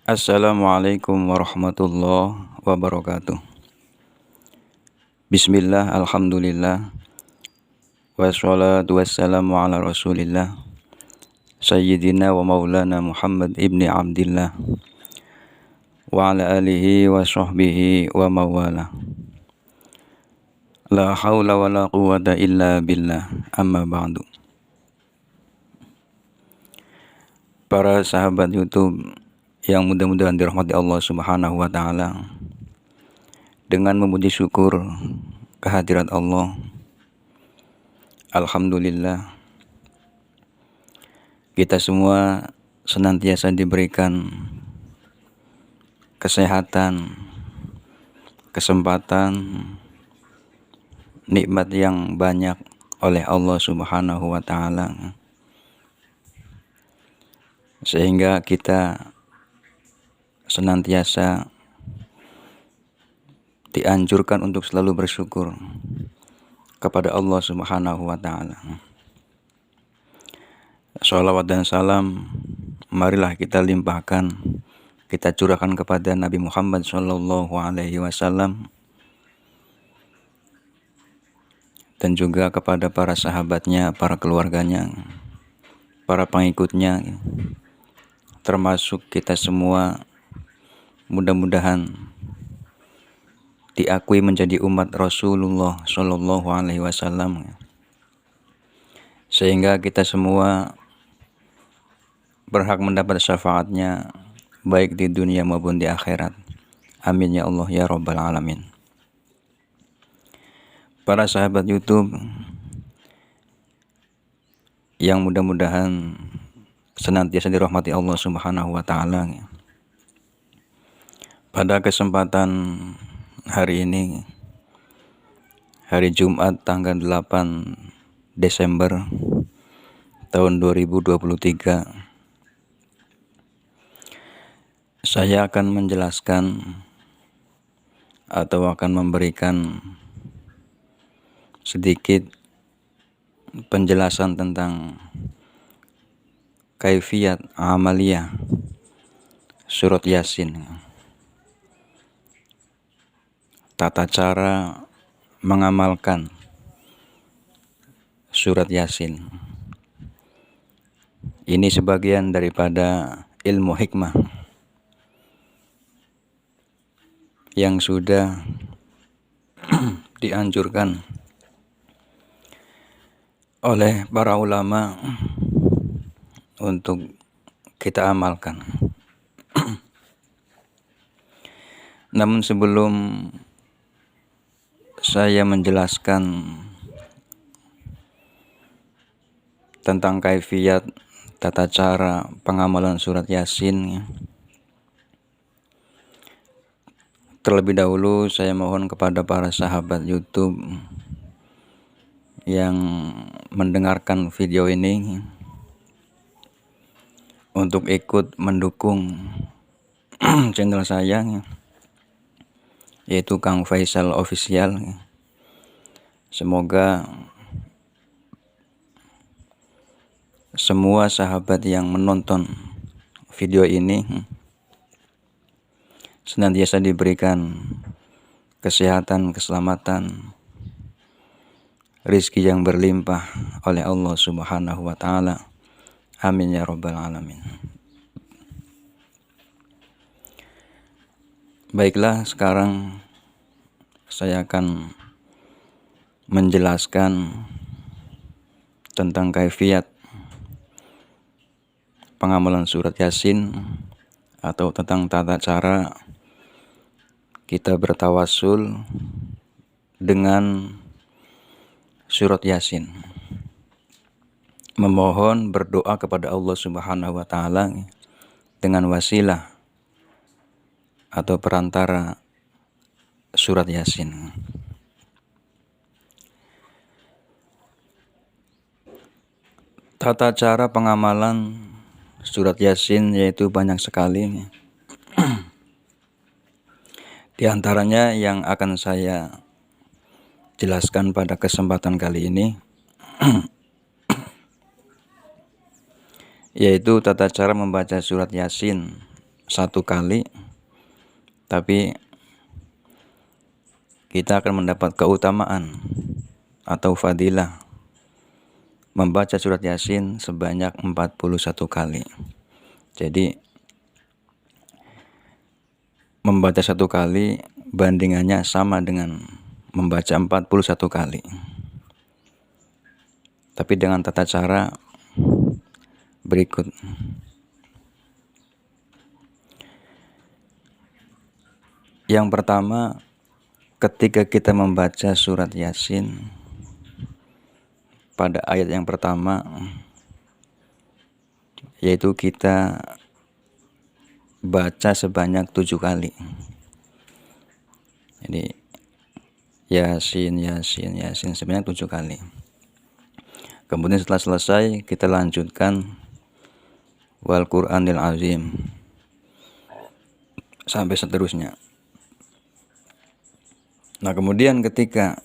Assalamualaikum warahmatullahi wabarakatuh. Bismillah, alhamdulillah, wassalatu wassalamu ala rasulillah Sayyidina wa maulana Muhammad ibni Abdillah wa ala alihi wa sahbihi wa mawala. La hawla wa la quwata illa billah, amma ba'du. Para sahabat YouTube yang mudah-mudahan dirahmati Allah Subhanahu wa taala, dengan memuji syukur kehadirat Allah, alhamdulillah kita semua senantiasa diberikan kesehatan, kesempatan, nikmat yang banyak oleh Allah Subhanahu wa taala, sehingga kita senantiasa dianjurkan untuk selalu bersyukur kepada Allah Subhanahu wa taala. Shalawat dan salam marilah kita limpahkan, kita curahkan kepada Nabi Muhammad sallallahu alaihi wasallam dan juga kepada para sahabatnya, para keluarganya, para pengikutnya, termasuk kita semua. Mudah-mudahan diakui menjadi umat Rasulullah Shallallahu Alaihi Wasallam, sehingga kita semua berhak mendapat syafaatnya baik di dunia maupun di akhirat. Amin ya Allah ya Rabbal Alamin. Para sahabat YouTube yang mudah-mudahan senantiasa dirahmati Allah Subhanahu wa taala, pada kesempatan hari ini, hari Jumat tanggal 8 Desember tahun 2023, saya akan menjelaskan atau akan memberikan sedikit penjelasan tentang kaifiyat amaliyah surat Yasin, tata cara mengamalkan surat Yasin. Ini sebagian daripada ilmu hikmah yang sudah dianjurkan oleh para ulama untuk kita amalkan. Namun sebelum saya menjelaskan tentang kaifiyat tata cara pengamalan surat Yasin, terlebih dahulu saya mohon kepada para sahabat YouTube yang mendengarkan video ini untuk ikut mendukung channel saya, yaitu Kang Faisal Official. Semoga semua sahabat yang menonton video ini senantiasa diberikan kesehatan, keselamatan, rizki yang berlimpah oleh Allah Subhanahu wa taala. Amin ya Rabbal Alamin. Baiklah, sekarang saya akan menjelaskan tentang kaifiyat pengamalan surat Yasin, atau tentang tata cara kita bertawasul dengan surat Yasin, memohon berdoa kepada Allah Subhanahu wa taala dengan wasilah atau perantara surat Yasin. Tata cara pengamalan surat Yasin yaitu banyak sekali. Di antaranya yang akan saya jelaskan pada kesempatan kali ini yaitu tata cara membaca surat Yasin satu kali, tapi kita akan mendapat keutamaan atau fadilah membaca surat Yasin sebanyak 41 kali. Jadi membaca satu kali bandingannya sama dengan membaca 41 kali. Tapi dengan tata cara berikut. Yang pertama, ketika kita membaca surat Yasin pada ayat yang pertama, yaitu kita baca sebanyak 7 kali. Jadi Yasin, Yasin, Yasin sebanyak 7 kali. Kemudian setelah selesai kita lanjutkan Wal Qur'anil Azim sampai seterusnya. Nah, kemudian ketika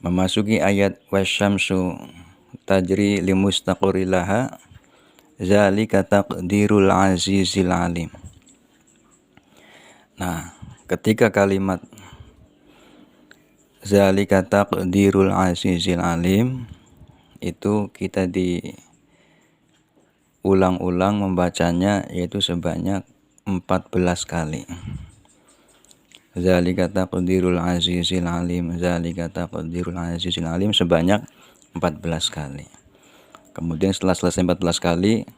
memasuki ayat wasyamsu tajri limustaqorri laha zalika taqdirul azizil alim. Nah, ketika kalimat zalika taqdirul azizil alim itu kita diulang-ulang membacanya, yaitu sebanyak 14 kali. Zalika taqdirul azizil alim, zalika taqdirul azizil alim sebanyak 14 kali. Kemudian setelah selesai 14 kali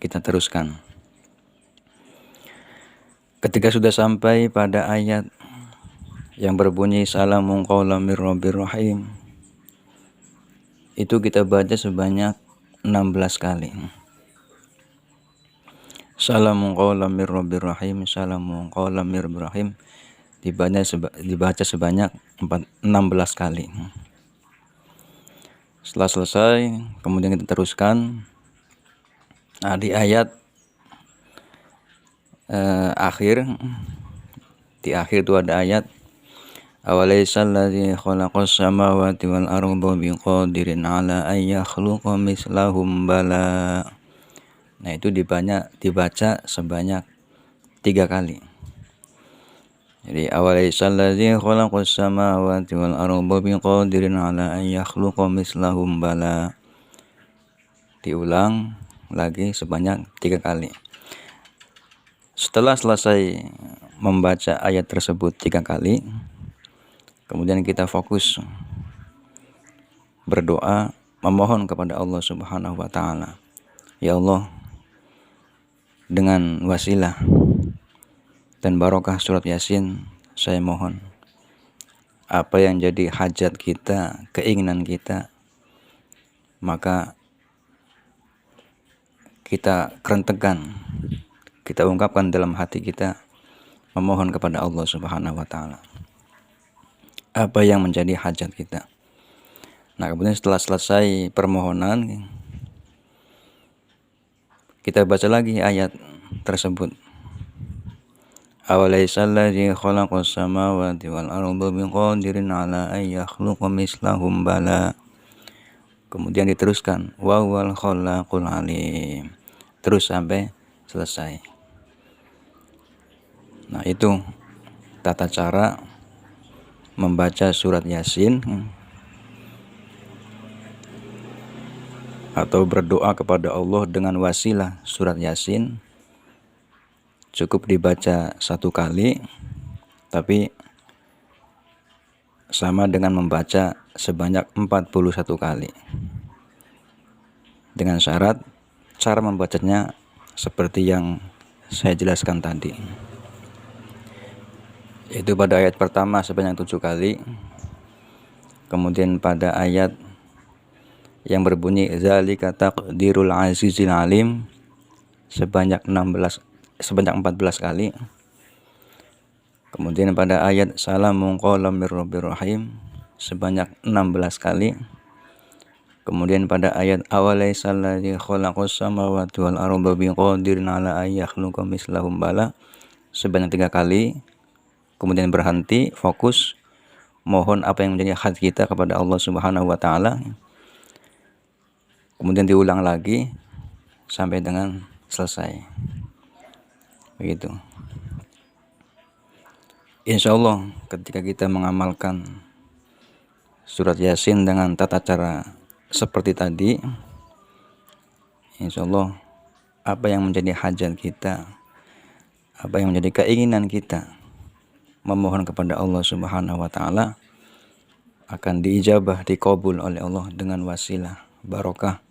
kita teruskan. Ketika sudah sampai pada ayat yang berbunyi salamun qaulam mir rabbir rahim, itu kita baca sebanyak 16 kali. Salamun qaulam mir rabbir rahim, salamun qaulam mir rabbir rahim dibaca sebanyak 16 kali. Setelah selesai, kemudian kita teruskan. Nah, di ayat di akhir itu ada ayat awalaysal ladzi khalaqas samawati wal arda biqadirin ala ay yakhluqa mislahum bala. Nah, itu dibaca sebanyak 3 kali. Jadi awalaysal ladzi khalaqas samawati wal arda biqadirin ala ay yakhluqa mislahum bala. Diulang lagi sebanyak 3 kali. Setelah selesai membaca ayat tersebut 3 kali, kemudian kita fokus berdoa, memohon kepada Allah Subhanahu wa Ta'ala. Ya Allah, dengan wasilah dan barokah surat Yasin, saya mohon apa yang jadi hajat kita, keinginan kita, maka kita kerentekan, kita ungkapkan dalam hati kita, memohon kepada Allah Subhanahu wa Ta'ala apa yang menjadi hajat kita. Nah, kemudian setelah selesai permohonan, kita baca lagi ayat tersebut. Awalaysal ladzi khalaqas samawati wal arda biqadirin ala ay yakhluqa mislahum bala. Kemudian diteruskan wa huwal khallaqul alim, terus sampai selesai. Nah, itu tata cara membaca surat Yasin atau berdoa kepada Allah dengan wasilah surat Yasin. Cukup dibaca 1 kali, tapi sama dengan membaca sebanyak 41 kali. Dengan syarat cara membacanya seperti yang saya jelaskan tadi, yaitu pada ayat pertama sebanyak 7 kali, kemudian pada ayat yang berbunyi zalika taqdirul azizil alim sebanyak 14 kali, kemudian pada ayat salamun qaulam mir rabbir rahim sebanyak 16 kali, kemudian pada ayat awalaysal ladzi khalaqas samawati wal arda biqadirin ala ay yakhluqa mislahum bala sebanyak 3 kali. Kemudian berhenti, fokus, mohon apa yang menjadi hajat kita kepada Allah Subhanahu wa Ta'ala. Kemudian diulang lagi sampai dengan selesai. begitu. Insya Allah ketika kita mengamalkan surat Yasin dengan tata cara seperti tadi, insya Allah apa yang menjadi hajat kita, apa yang menjadi keinginan kita memohon kepada Allah Subhanahu wa Ta'ala akan diijabah, dikabul oleh Allah dengan wasilah barokah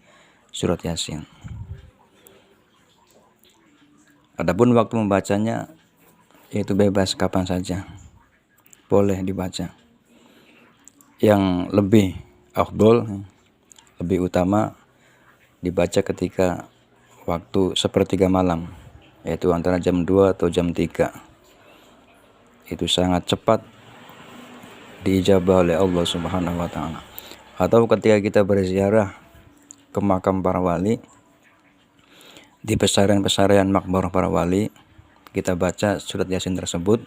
surat Yasin. Adapun waktu membacanya itu bebas kapan saja, boleh dibaca. Yang lebih afdol, lebih utama dibaca ketika waktu sepertiga malam, yaitu antara jam 2 atau jam 3. Itu sangat cepat diijabah oleh Allah Subhanahu wa Ta'ala. Atau ketika kita berziarah ke makam para wali, di pesarian-pesarian makbarah para wali, kita baca surat Yasin tersebut,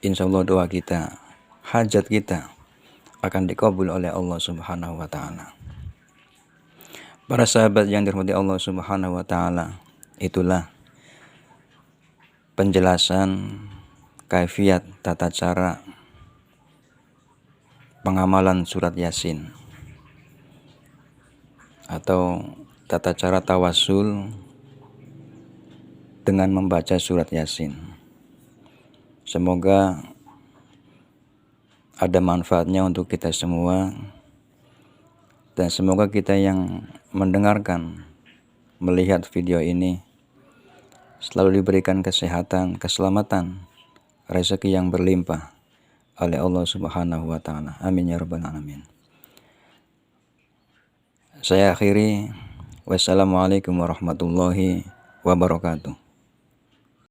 insya Allah doa kita, hajat kita akan dikabul oleh Allah Subhanahu wa Ta'ala. Para sahabat yang dirahmati Allah Subhanahu wa Ta'ala, itulah penjelasan kaifiat tata cara pengamalan surat Yasin atau tata cara tawasul dengan membaca surat Yasin. Semoga ada manfaatnya untuk kita semua, dan semoga kita yang mendengarkan, melihat video ini selalu diberikan kesehatan, keselamatan, rezeki yang berlimpah oleh Allah Subhanahu wa Ta'ala. Amin ya rabbal alamin. Saya akhiri, wassalamualaikum warahmatullahi wabarakatuh.